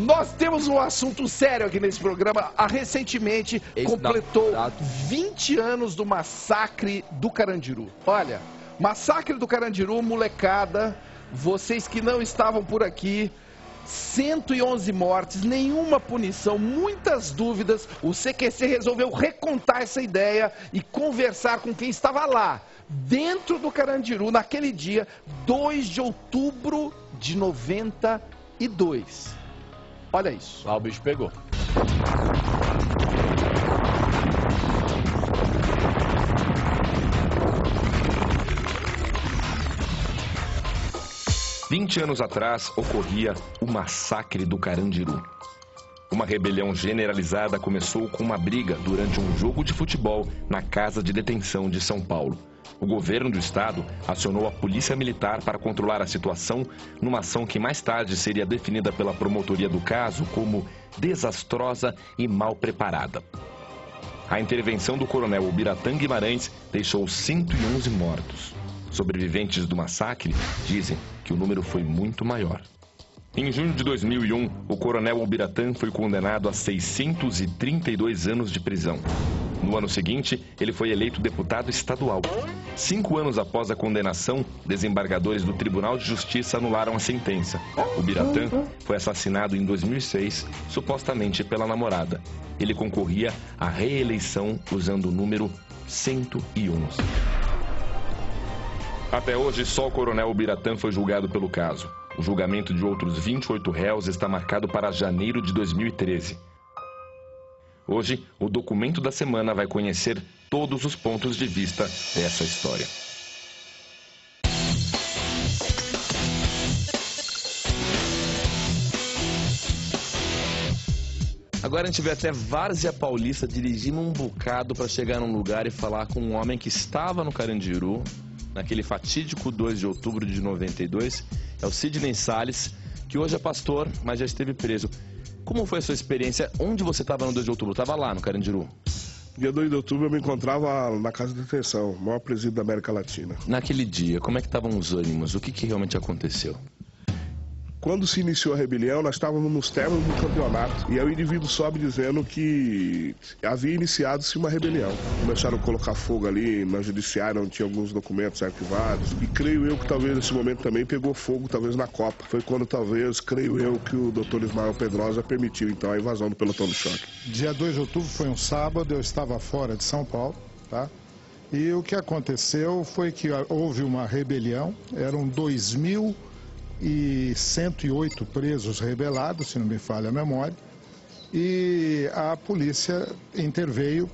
Nós temos um assunto sério aqui nesse programa. Recentemente completou 20 anos do massacre do Carandiru. Olha, massacre do Carandiru, molecada, vocês que não estavam por aqui, 111 mortes, nenhuma punição, muitas dúvidas. O CQC resolveu recontar essa ideia e conversar com quem estava lá, dentro do Carandiru, naquele dia, 2 de outubro de 92. Olha isso. Lá o bicho pegou. "20 anos atrás ocorria o massacre do Carandiru. Uma rebelião generalizada começou com uma briga durante um jogo de futebol na Casa de Detenção de São Paulo. O governo do estado acionou a polícia militar para controlar a situação numa ação que mais tarde seria definida pela promotoria do caso como desastrosa e mal preparada. A intervenção do coronel Ubiratã Guimarães deixou 111 mortos. Sobreviventes do massacre dizem que o número foi muito maior. Em junho de 2001, o coronel Ubiratã foi condenado a 632 anos de prisão. No ano seguinte, ele foi eleito deputado estadual. 5 anos após a condenação, desembargadores do Tribunal de Justiça anularam a sentença. Ubiratã foi assassinado em 2006, supostamente pela namorada. Ele concorria à reeleição usando o número 111. Até hoje, só o coronel Ubiratã foi julgado pelo caso. O julgamento de outros 28 réus está marcado para janeiro de 2013. Hoje, o documento da semana vai conhecer todos os pontos de vista dessa história. Agora a gente vê até Várzea Paulista dirigindo um bocado para chegar num lugar e falar com um homem que estava no Carandiru, naquele fatídico 2 de outubro de 92, é o Sidney Salles, que hoje é pastor, mas já esteve preso. Como foi a sua experiência? Onde você estava no 2 de outubro? Estava lá no Carandiru? Dia 2 de outubro eu me encontrava na Casa de Detenção, o maior presídio da América Latina. Naquele dia, como é que estavam os ânimos? O que realmente aconteceu? Quando se iniciou a rebelião, nós estávamos nos términos do campeonato. E aí o indivíduo sobe dizendo que havia iniciado-se uma rebelião. Começaram a colocar fogo ali na judiciária, onde tinha alguns documentos arquivados. E creio eu que talvez nesse momento também pegou fogo, talvez na Copa. Foi quando talvez, creio eu, que o doutor Ismael Pedrosa permitiu então a invasão do pelotão de choque. Dia 2 de outubro foi um sábado, eu estava fora de São Paulo, tá? E o que aconteceu foi que houve uma rebelião, eram 2.108 presos rebelados, se não me falha a memória, e a polícia interveio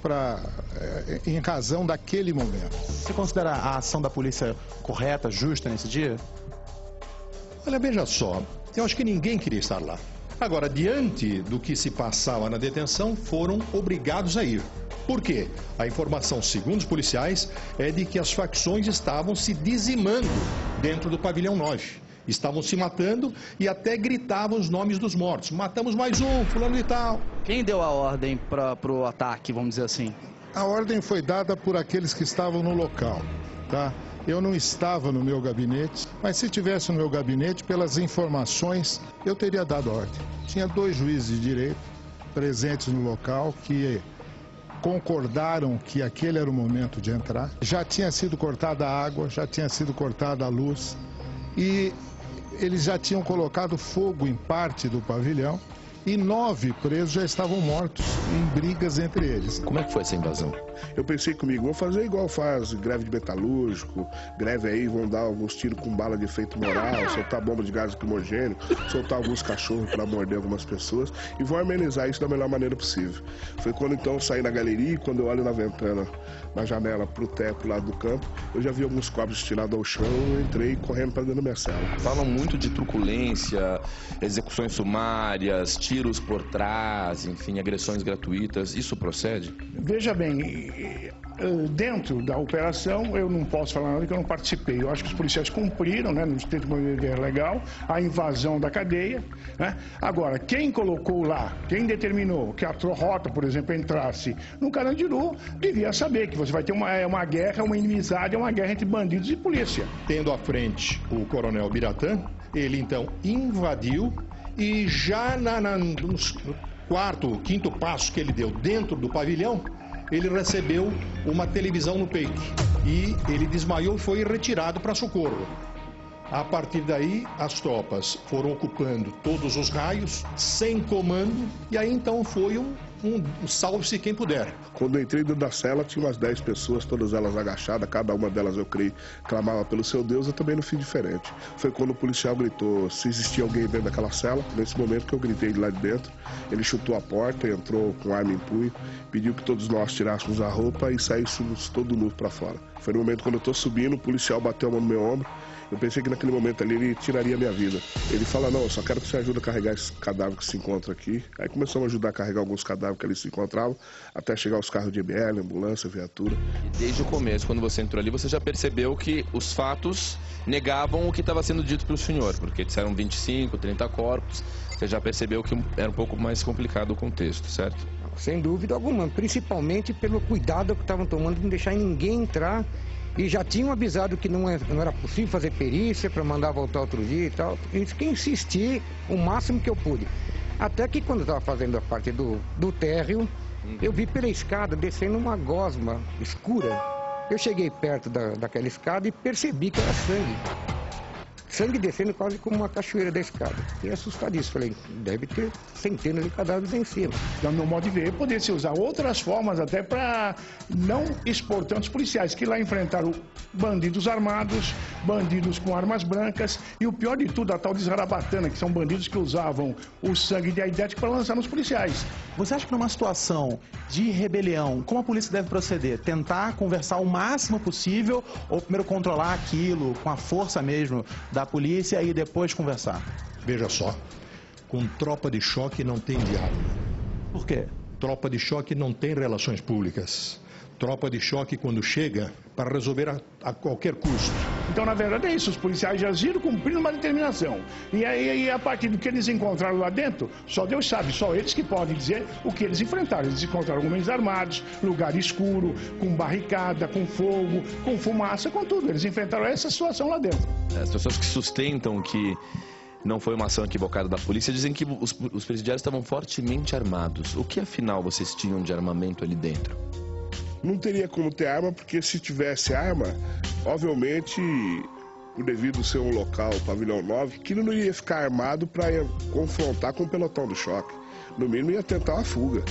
em razão daquele momento. Você considera a ação da polícia correta, justa nesse dia? Olha, veja só, eu acho que ninguém queria estar lá. Agora, diante do que se passava na detenção, foram obrigados a ir. Por quê? A informação, segundo os policiais, é de que as facções estavam se dizimando dentro do pavilhão 9. Estavam se matando e até gritavam os nomes dos mortos. Matamos mais um, fulano e tal. Quem deu a ordem para o ataque, vamos dizer assim? A ordem foi dada por aqueles que estavam no local, tá? Eu não estava no meu gabinete, mas se tivesse no meu gabinete, pelas informações, eu teria dado ordem. Tinha 2 juízes de direito presentes no local que concordaram que aquele era o momento de entrar. Já tinha sido cortada a água, já tinha sido cortada a luz e eles já tinham colocado fogo em parte do pavilhão e 9 presos já estavam mortos em brigas entre eles. Como é que foi essa invasão? Eu pensei comigo, vou fazer igual faz greve de metalúrgico, greve aí, vão dar alguns tiros com bala de efeito moral, soltar bomba de gás lacrimogêneo, soltar alguns cachorros para morder algumas pessoas e vou amenizar isso da melhor maneira possível. Foi quando então eu saí na galeria e quando eu olho na ventana, na janela pro teto lá do campo, eu já vi alguns corpos tirados ao chão e eu entrei correndo para dentro da minha cela. Falam muito de truculência, execuções sumárias, tiros por trás, enfim, agressões gratuitas. Isso procede? Veja bem, dentro da operação, eu não posso falar nada que eu não participei. Eu acho que os policiais cumpriram, né, no estrito dever legal, a invasão da cadeia, né? Agora, quem colocou lá, quem determinou que a rota, por exemplo, entrasse no Carandiru, devia saber que você vai ter uma guerra, uma inimizade, uma guerra entre bandidos e polícia. Tendo à frente o coronel Ubiratã, ele então invadiu E já no quarto, quinto passo que ele deu dentro do pavilhão, ele recebeu uma televisão no peito. E ele desmaiou e foi retirado para socorro. A partir daí, as tropas foram ocupando todos os raios, sem comando, e aí então foi um salve-se quem puder. Quando eu entrei dentro da cela, tinha umas 10 pessoas, todas elas agachadas, cada uma delas, eu creio, clamava pelo seu Deus. Eu também não fiz diferente. Foi quando o policial gritou se existia alguém dentro daquela cela. Nesse momento que eu gritei de lá de dentro, ele chutou a porta, entrou com arma em punho, pediu que todos nós tirássemos a roupa e saíssemos todo nu para fora. Foi no momento quando eu estou subindo, o policial bateu a mão no meu ombro. Eu pensei que naquele momento ali ele tiraria a minha vida. Ele fala, não, eu só quero que você ajude a carregar esse cadáver que se encontra aqui. Aí começamos a ajudar a carregar alguns cadáveres que ali se encontravam, até chegar os carros de ML, ambulância, viatura. E desde o começo, quando você entrou ali, você já percebeu que os fatos negavam o que estava sendo dito para o senhor, porque disseram 25, 30 corpos. Você já percebeu que era um pouco mais complicado o contexto, certo? Sem dúvida alguma, principalmente pelo cuidado que estavam tomando de não deixar ninguém entrar. E já tinham avisado que não era possível fazer perícia para mandar voltar outro dia e tal. E que insisti o máximo que eu pude. Até que quando eu estava fazendo a parte do térreo, eu vi pela escada descendo uma gosma escura. Eu cheguei perto daquela escada e percebi que era sangue. Sangue descendo quase como uma cachoeira da escada. Fiquei assustadíssimo. Falei, deve ter centenas de cadáveres em cima. No meu modo de ver, poderia-se usar outras formas até para não expor tantos policiais, que lá enfrentaram bandidos armados, bandidos com armas brancas e o pior de tudo, a tal de zarabatana, que são bandidos que usavam o sangue de aidético para lançar nos policiais. Você acha que numa situação de rebelião, como a polícia deve proceder? Tentar conversar o máximo possível ou primeiro controlar aquilo com a força mesmo da polícia e depois conversar? Veja só, com tropa de choque não tem diálogo. Por quê? Tropa de choque não tem relações públicas. Tropa de choque, quando chega, para resolver a qualquer custo. Então, na verdade, é isso. Os policiais já agiram cumprindo uma determinação. E aí, a partir do que eles encontraram lá dentro, só Deus sabe, só eles que podem dizer o que eles enfrentaram. Eles encontraram homens armados, lugar escuro, com barricada, com fogo, com fumaça, com tudo. Eles enfrentaram essa situação lá dentro. As pessoas que sustentam que não foi uma ação equivocada da polícia dizem que os presidiários estavam fortemente armados. O que, afinal, vocês tinham de armamento ali dentro? Não teria como ter arma, porque se tivesse arma, obviamente, por devido ser um local, o pavilhão 9, que não iria ficar armado para confrontar com o pelotão do choque. No mínimo ia tentar uma fuga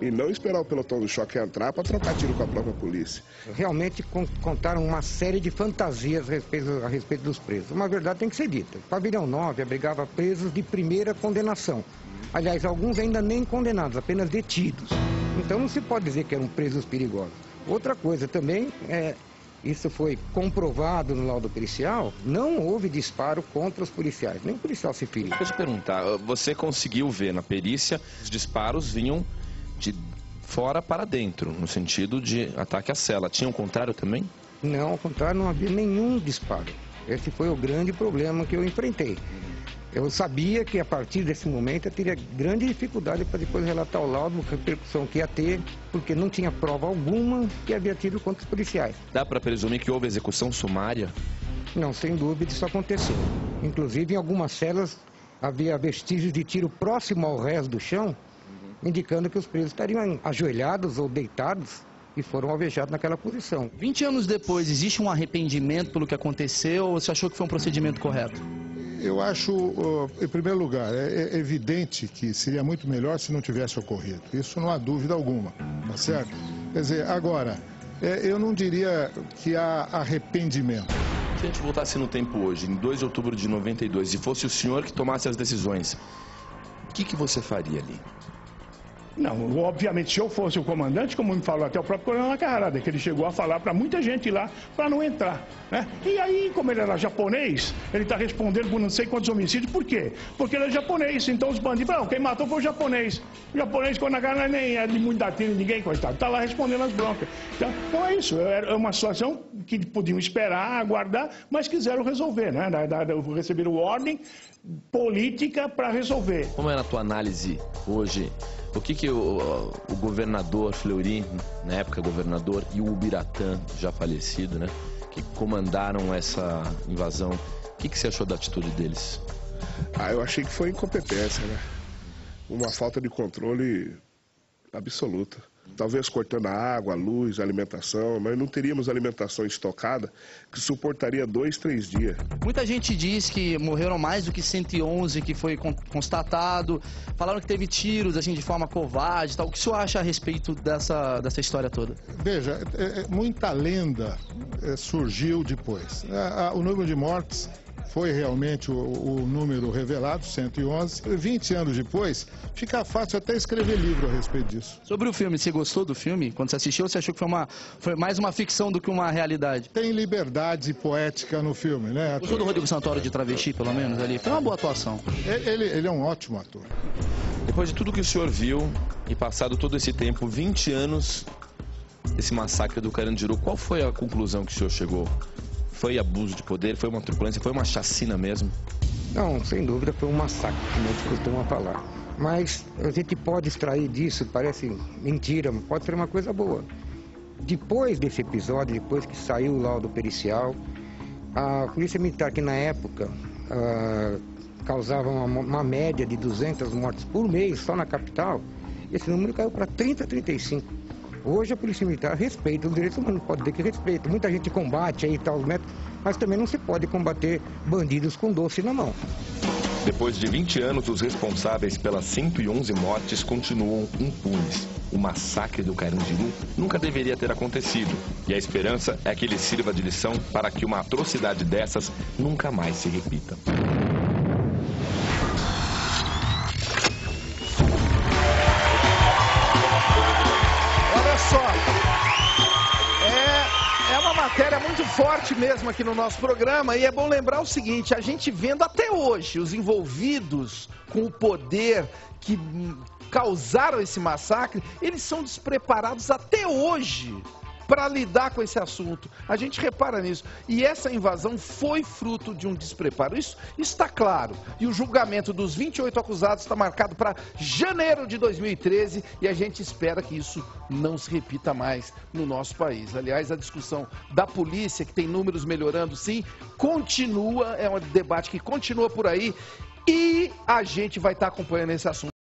e não esperar o pelotão do choque entrar para trocar tiro com a própria polícia. Realmente contaram uma série de fantasias a respeito dos presos. Uma verdade tem que ser dita. O pavilhão 9 abrigava presos de primeira condenação. Aliás, alguns ainda nem condenados, apenas detidos. Então não se pode dizer que eram presos perigosos. Outra coisa também, isso foi comprovado no laudo pericial, não houve disparo contra os policiais, nem o policial se feriu. Deixa eu te perguntar, você conseguiu ver na perícia, os disparos vinham de fora para dentro, no sentido de ataque à cela. Tinha o contrário também? Não, ao contrário, não havia nenhum disparo. Esse foi o grande problema que eu enfrentei. Eu sabia que a partir desse momento eu teria grande dificuldade para depois relatar o laudo, a repercussão que ia ter, porque não tinha prova alguma que havia tido contra os policiais. Dá para presumir que houve execução sumária? Não, sem dúvida isso aconteceu. Inclusive em algumas celas havia vestígios de tiro próximo ao resto do chão, indicando que os presos estariam ajoelhados ou deitados e foram alvejados naquela posição. 20 anos depois, existe um arrependimento pelo que aconteceu ou você achou que foi um procedimento correto? Eu acho, em primeiro lugar, é evidente que seria muito melhor se não tivesse ocorrido. Isso não há dúvida alguma, tá certo? Quer dizer, agora, eu não diria que há arrependimento. Se a gente voltasse no tempo hoje, em 2 de outubro de 92, e fosse o senhor que tomasse as decisões, o que você faria ali? Não, obviamente, se eu fosse o comandante, como me falou até o próprio coronel Nacarrada, que ele chegou a falar para muita gente lá para não entrar, né? E aí, como ele era japonês, ele está respondendo por não sei quantos homicídios. Por quê? Porque ele é japonês, então os bandidos, não, quem matou foi o japonês. O japonês, quando Nacarrada nem é de muito dar tiro em ninguém, coitado, está lá respondendo as broncas. Então é isso, é uma situação que podiam esperar, aguardar, mas quiseram resolver, né? Receberam ordem política para resolver. Como é na tua análise hoje? O que o governador Fleury, na época governador, e o Ubiratã, já falecido, né, que comandaram essa invasão, o que você achou da atitude deles? Eu achei que foi incompetência, né? Uma falta de controle absoluta. Talvez cortando a água, a luz, a alimentação, mas não teríamos alimentação estocada que suportaria 2, 3 dias. Muita gente diz que morreram mais do que 111 que foi constatado. Falaram que teve tiros assim, de forma covarde e tal. O que o senhor acha a respeito dessa história toda? Veja, muita lenda surgiu depois. O número de mortes foi realmente o número revelado, 111. 20 anos depois, fica fácil até escrever livro a respeito disso. Sobre o filme, você gostou do filme? Quando você assistiu, você achou que foi mais uma ficção do que uma realidade? Tem liberdade poética no filme, né? Gostou do Rodrigo Santoro de travesti, pelo menos, ali? Foi uma boa atuação. Ele é um ótimo ator. Depois de tudo que o senhor viu e passado todo esse tempo, 20 anos desse massacre do Carandiru, qual foi a conclusão que o senhor chegou? Foi abuso de poder? Foi uma truculência? Foi uma chacina mesmo? Não, sem dúvida foi um massacre, como a gente costuma falar. Mas a gente pode extrair disso, parece mentira, mas pode ser uma coisa boa. Depois desse episódio, depois que saiu o laudo pericial, a Polícia Militar, que na época causava uma média de 200 mortes por mês só na capital, esse número caiu para 30, 35. Hoje a Polícia Militar respeita os direitos humanos, pode dizer que respeita. Muita gente combate aí tal métodos, mas também não se pode combater bandidos com doce na mão. Depois de 20 anos, os responsáveis pelas 111 mortes continuam impunes. O massacre do Carandiru nunca deveria ter acontecido. E a esperança é que ele sirva de lição para que uma atrocidade dessas nunca mais se repita. É uma matéria muito forte mesmo aqui no nosso programa, e é bom lembrar o seguinte: a gente vendo até hoje os envolvidos com o poder que causaram esse massacre, eles são despreparados até hoje para lidar com esse assunto. A gente repara nisso. E essa invasão foi fruto de um despreparo. Isso está claro. E o julgamento dos 28 acusados está marcado para janeiro de 2013 e a gente espera que isso não se repita mais no nosso país. Aliás, a discussão da polícia, que tem números melhorando sim, continua, é um debate que continua por aí e a gente vai estar acompanhando esse assunto.